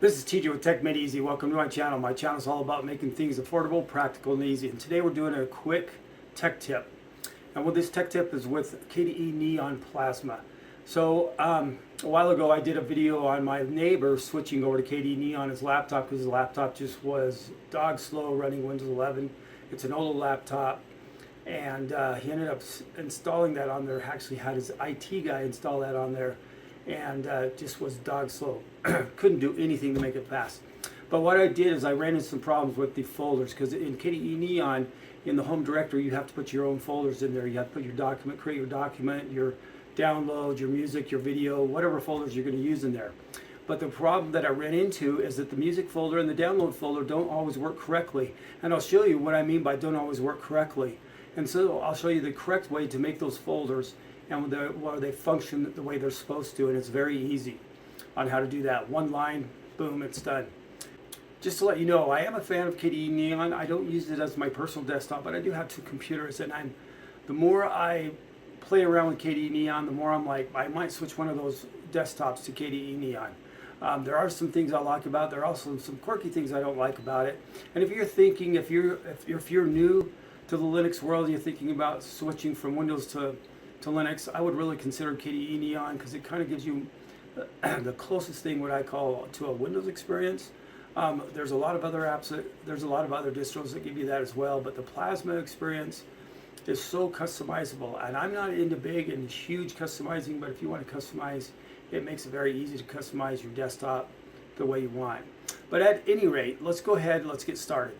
This is TJ with Tech Made Easy. Welcome to my channel. My channel is all about making things affordable, practical, and easy. And today we're doing a quick tech tip. And what this tech tip is with KDE Neon Plasma. So a while ago I did a video on my neighbor switching over to KDE Neon his laptop because his laptop just was dog slow running Windows 11. It's an old laptop. And he ended up installing that on there. Actually had his IT guy install that on there. And just was dog slow. Couldn't do anything to make it fast. But what I did is I ran into some problems with the folders, because in KDE Neon, in the home directory, you have to put your own folders in there. You have to put your document, create your document, your download, your music, your video, whatever folders you're going to use in there. But the problem that I ran into is that the music folder and the download folder don't always work correctly. And I'll show you what I mean by don't always work correctly. And so I'll show you the correct way to make those folders and where they function the way they're supposed to, and it's very easy on how to do that. One line, boom, it's done. Just to let you know, I am a fan of KDE Neon. I don't use it as my personal desktop, but I do have two computers, and the more I play around with KDE Neon, the more I'm like, I might switch one of those desktops to KDE Neon. There are some things I like about it. There are also some quirky things I don't like about it. And if you're thinking, if you're new to the Linux world and you're thinking about switching from Windows to Linux, I would really consider KDE Neon, because it kind of gives you the closest thing, what I call, to a Windows experience. There's a lot of other apps, there's a lot of other distros that give you that as well, but the Plasma experience is so customizable. And I'm not into big and huge customizing, but if you want to customize, it makes it very easy to customize your desktop the way you want. But at any rate, let's go ahead, let's get started.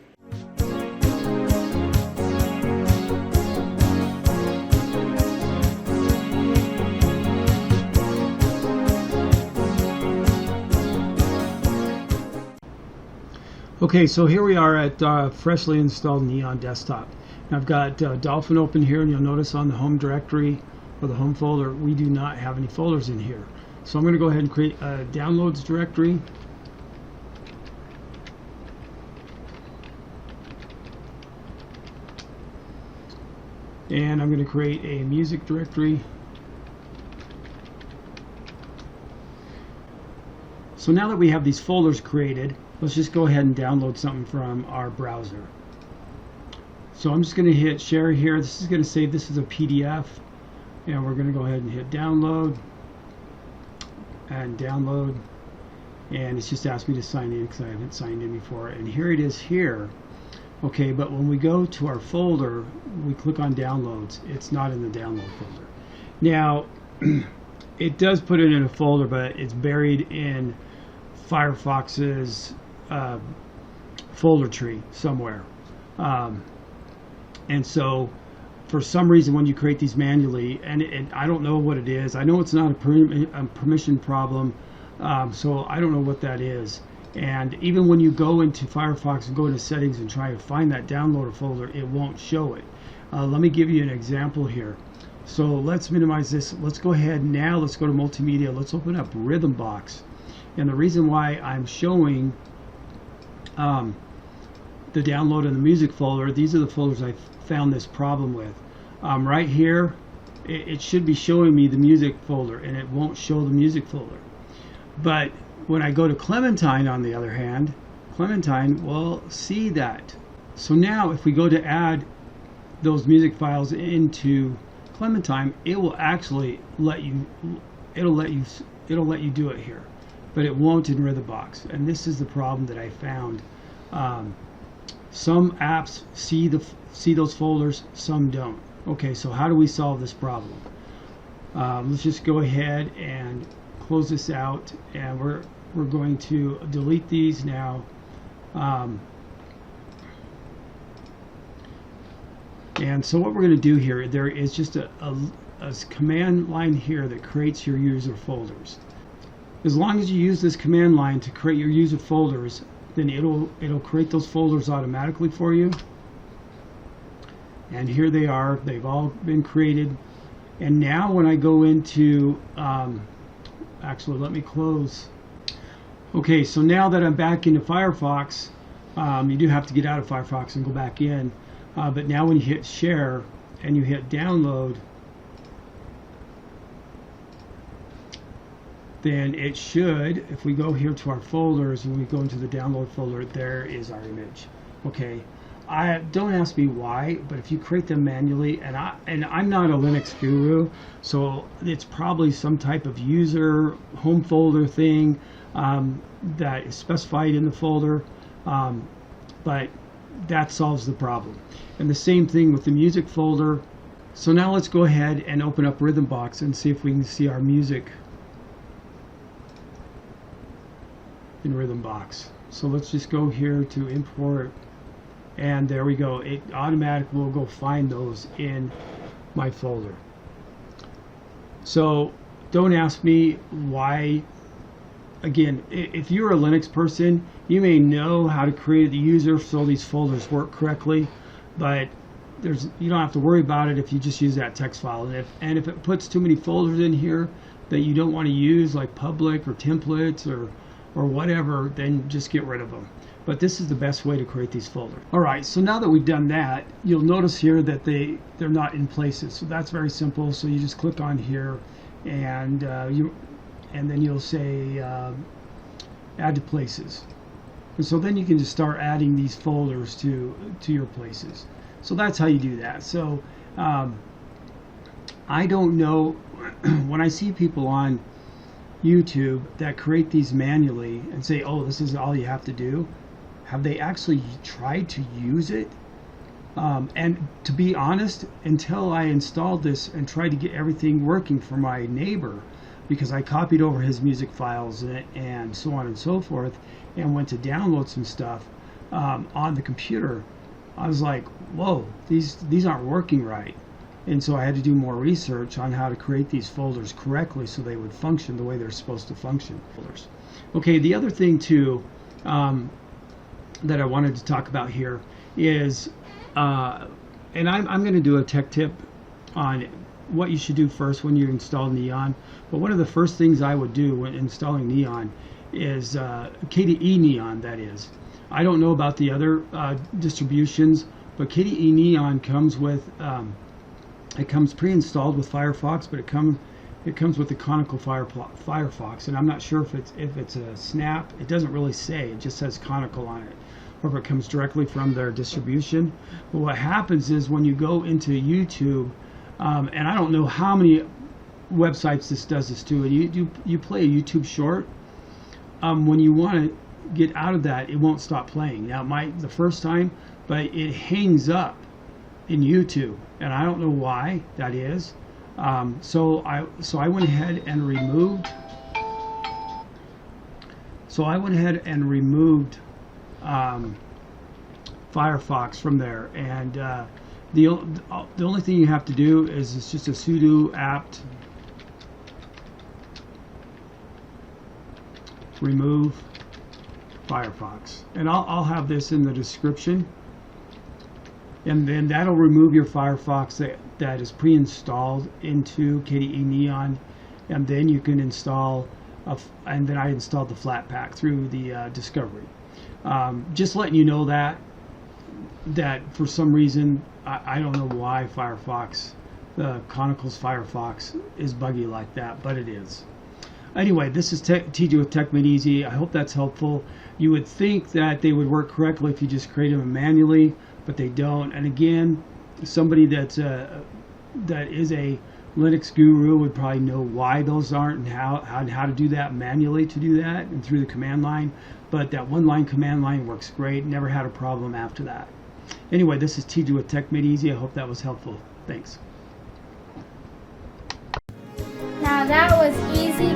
Okay, so here we are at freshly installed Neon desktop. Now I've got Dolphin open here, and you'll notice on the home directory or the home folder, we do not have any folders in here. So I'm going to go ahead and create a downloads directory. And I'm going to create a music directory. So now that we have these folders created, let's just go ahead and download something from our browser. So I'm just going to hit share here. This is going to say this is a PDF, and we're going to go ahead and hit download and download, and it's just asked me to sign in because I haven't signed in before, and here it is here. Okay, but when we go to our folder, we click on downloads, it's not in the download folder. Now it does put it in a folder, but it's buried in FireFox's folder tree somewhere, and so for some reason when you create these manually, and I don't know what it is, I know it's not a permission problem, so I don't know what that is. And even when you go into Firefox and go into settings and try to find that downloader folder, it won't show it. Let me give you an example here. So let's minimize this. Let's go ahead now, let's go to multimedia, let's open up Rhythmbox. And the reason why I'm showing the download in the music folder, these are the folders I found this problem with. Right here, it should be showing me the music folder, and it won't show the music folder. But when I go to Clementine, on the other hand, Clementine will see that. So now if we go to add those music files into Clementine, it will actually let you, it'll let you do it here, but it won't in Rhythmbox. And this is the problem that I found. Some apps see those folders, some don't. Okay, so how do we solve this problem? Let's just go ahead and close this out, and we're going to delete these now. And so what we're going to do here, there is just a command line here that creates your user folders. As long as you use this command line to create your user folders, then it'll create those folders automatically for you. And here they are, they've all been created. And now when I go into actually, let me close. Okay, so now that I'm back into Firefox, you do have to get out of Firefox and go back in, but now when you hit share and you hit download, then it should, if we go here to our folders and we go into the download folder, there is our image. Okay, don't ask me why, but if you create them manually, and I'm not a Linux guru, so it's probably some type of user home folder thing that is specified in the folder, but that solves the problem. And the same thing with the music folder. So now let's go ahead and open up Rhythmbox and see if we can see our music in Rhythmbox. So let's just go here to import, and there we go. It automatically will go find those in my folder. So don't ask me why. Again, if you're a Linux person, you may know how to create the user so these folders work correctly, but you don't have to worry about it if you just use that text file. And if it puts too many folders in here that you don't want to use, like public or templates or whatever, then just get rid of them. But this is the best way to create these folders. All right, so now that we've done that, you'll notice here that they're not in places. So that's very simple. So you just click on here, and then you'll say add to places. And so then you can just start adding these folders to your places. So that's how you do that. So I don't know, when I see people on YouTube that create these manually and say, oh, this is all you have to do, have they actually tried to use it? And to be honest, until I installed this and tried to get everything working for my neighbor, because I copied over his music files and so on and so forth, and went to download some stuff on the computer, I was like, whoa, these aren't working right. And so I had to do more research on how to create these folders correctly so they would function the way they're supposed to function. Okay, the other thing too that I wanted to talk about here is, and I'm going to do a tech tip on what you should do first when you install Neon. But one of the first things I would do when installing Neon is KDE Neon, that is. I don't know about the other distributions, but KDE Neon comes with, it comes pre-installed with FireFox, but it comes with the Conical FireFox, and I'm not sure if it's a snap. It doesn't really say. It just says Conical on it, or if it comes directly from their distribution. But what happens is when you go into YouTube, and I don't know how many websites this does this to, and you play a YouTube short, when you want to get out of that, it won't stop playing. Now it might the first time, but it hangs up in YouTube, and I don't know why that is. So I went ahead and removed. So I went ahead and removed FireFox from there, and the only thing you have to do is it's just a sudo apt remove FireFox, and I'll have this in the description, and then that'll remove your FireFox that is pre-installed into KDE Neon, and then you can install and then I installed the Flatpak through the Discovery. Just letting you know that for some reason I don't know why FireFox, the Conical's FireFox, is buggy like that, but it is. Anyway, this is TJ with Tech Made Easy. I hope that's helpful. You would think that they would work correctly if you just create them manually, but they don't. And again, somebody that is a Linux guru would probably know why those aren't and how to do that manually to do that and through the command line. But that one-line command line works great. Never had a problem after that. Anyway, this is TJ with Tech Made Easy. I hope that was helpful. Thanks. Now that was easy